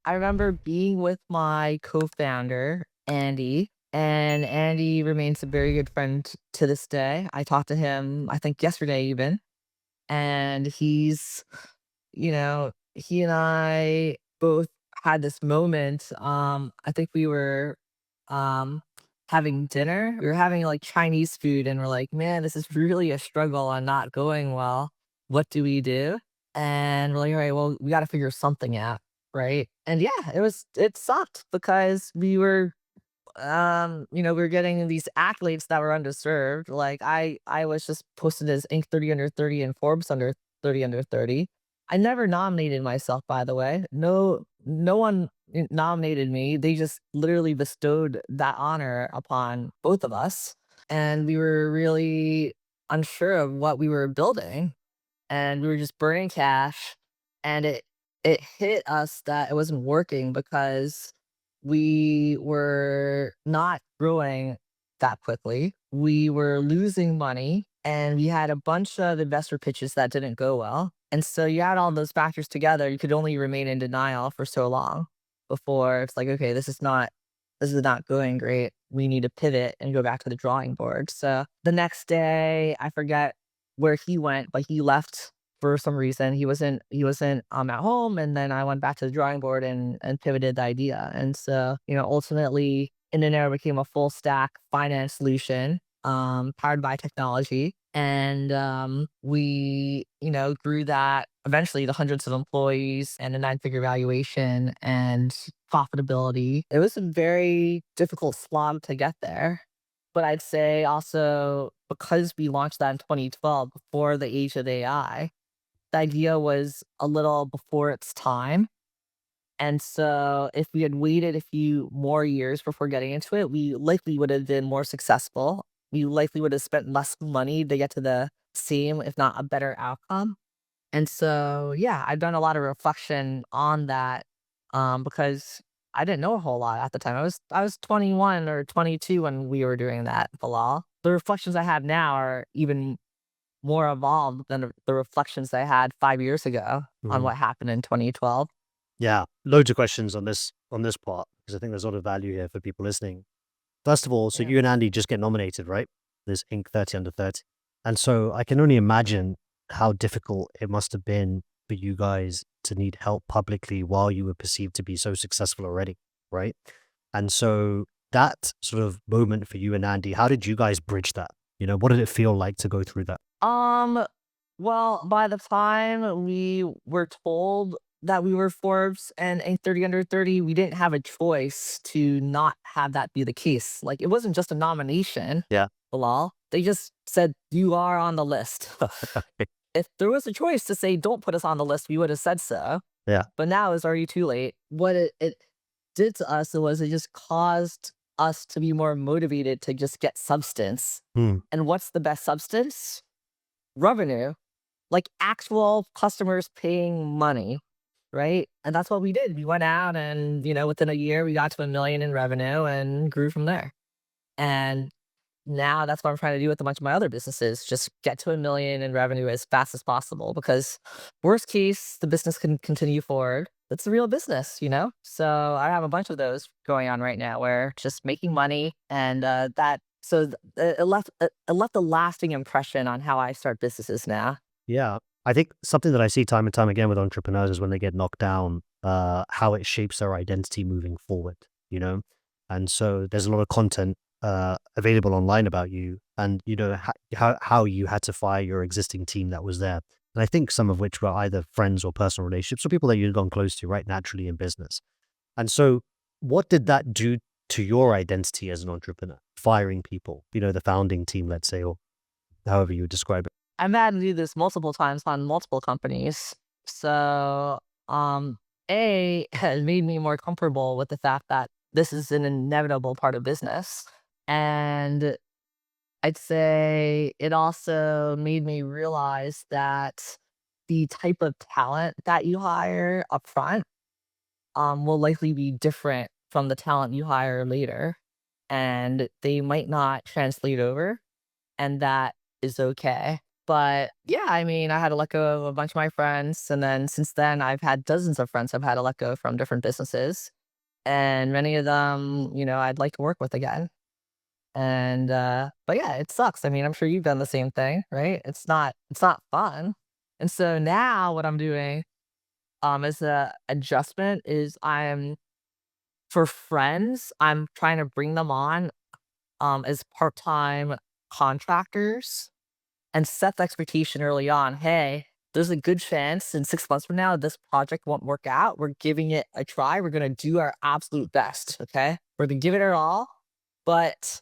I remember being with my co-founder, Andy, and Andy remains a very good friend to this day. I talked to him, I think yesterday even, and he and I both had this moment. I think we were um having dinner. We were having like Chinese food and we're like, man, this is really a struggle and not going well. What do we do? And we're like, all right, well, we gotta figure something out, right? And yeah, it sucked because we were getting these accolades that were underserved. Like I was just posted as Inc. 30 under 30 and Forbes under 30 under 30. I never nominated myself, by the way. No one nominated me. They just literally bestowed that honor upon both of us. And we were really unsure of what we were building. And we were just burning cash. And it hit us that it wasn't working because we were not growing that quickly. We were losing money and we had a bunch of investor pitches that didn't go well. And so you add all those factors together, you could only remain in denial for so long before it's like, okay, this is not going great. We need to pivot and go back to the drawing board. So the next day, I forget where he went, but he left for some reason. He wasn't at home, and then I went back to the drawing board and pivoted the idea. And so, ultimately Indinero became a full stack finance solution powered by technology. And we, grew that eventually to hundreds of employees and a nine-figure valuation and profitability. It was a very difficult slog to get there. But I'd say also because we launched that in 2012 before the age of AI, the idea was a little before its time. And so if we had waited a few more years before getting into it, we likely would have been more successful. We likely would have spent less money to get to the same, if not a better outcome. And so, yeah, I've done a lot of reflection on that because I didn't know a whole lot at the time. I was 21 or 22 when we were doing that, Bilal. The reflections I have now are even more evolved than the reflections I had 5 years ago on Mhm. what happened in 2012. Yeah, loads of questions on this part because I think there's a lot of value here for people listening. First of all, so Yeah. you and Andy just get nominated, right? This Inc. 30 under 30. And so I can only imagine how difficult it must have been for you guys to need help publicly while you were perceived to be so successful already, right? And so that sort of moment for you and Andy, how did you guys bridge that? What did it feel like to go through that? Um, well, by the time we were told that we were Forbes and a 30 under 30, we didn't have a choice to not have that be the case. Like it wasn't just a nomination, Yeah. Bilal. They just said you are on the list. If there was a choice to say don't put us on the list, we would have said so. Yeah. But now it's already too late. What it did to us was it just caused us to be more motivated to just get substance. Hmm. And what's the best substance? Revenue, like actual customers paying money, right? And that's what we did. We went out and, within a year, we got to 1 million in revenue and grew from there. And now that's what I'm trying to do with a bunch of my other businesses, just get to 1 million in revenue as fast as possible because worst case, the business can continue forward. It's a real business. So I have a bunch of those going on right now where just making money and it left a lasting impression on how I start businesses now. Yeah. I think something that I see time and time again with entrepreneurs is when they get knocked down, how it shapes their identity moving forward, you know? And so there's a lot of content available online about you and, how you had to fire your existing team that was there. And I think some of which were either friends or personal relationships or people that you'd gone close to, right, naturally in business. And so what did that do to your identity as an entrepreneur? Firing people, the founding team, let's say, or however you would describe it. I've had to do this multiple times on multiple companies. So, it has made me more comfortable with the fact that this is an inevitable part of business. And I'd say it also made me realize that the type of talent that you hire upfront will likely be different from the talent you hire later. And they might not translate over, and that is okay. But yeah, I mean, I had to let go of a bunch of my friends. And then since then, I've had dozens of friends I've had to let go from different businesses. And many of them, I'd like to work with again. And but yeah, it sucks. I mean, I'm sure you've done the same thing, right? It's not fun. And so now what I'm doing as a adjustment is I'm for friends, I'm trying to bring them on as part-time contractors and set the expectation early on. Hey, there's a good chance in 6 months from now this project won't work out. We're giving it a try. We're gonna do our absolute best. Okay. We're gonna give it our all, but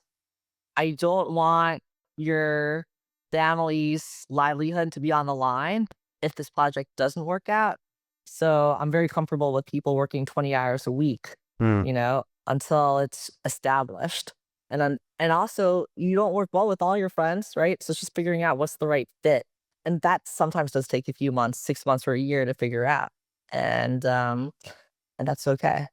I don't want your family's livelihood to be on the line if this project doesn't work out. So I'm very comfortable with people working 20 hours a week, Mm. until it's established. And also you don't work well with all your friends, right? So it's just figuring out what's the right fit. And that sometimes does take a few months, 6 months or a year to figure out. And and that's okay.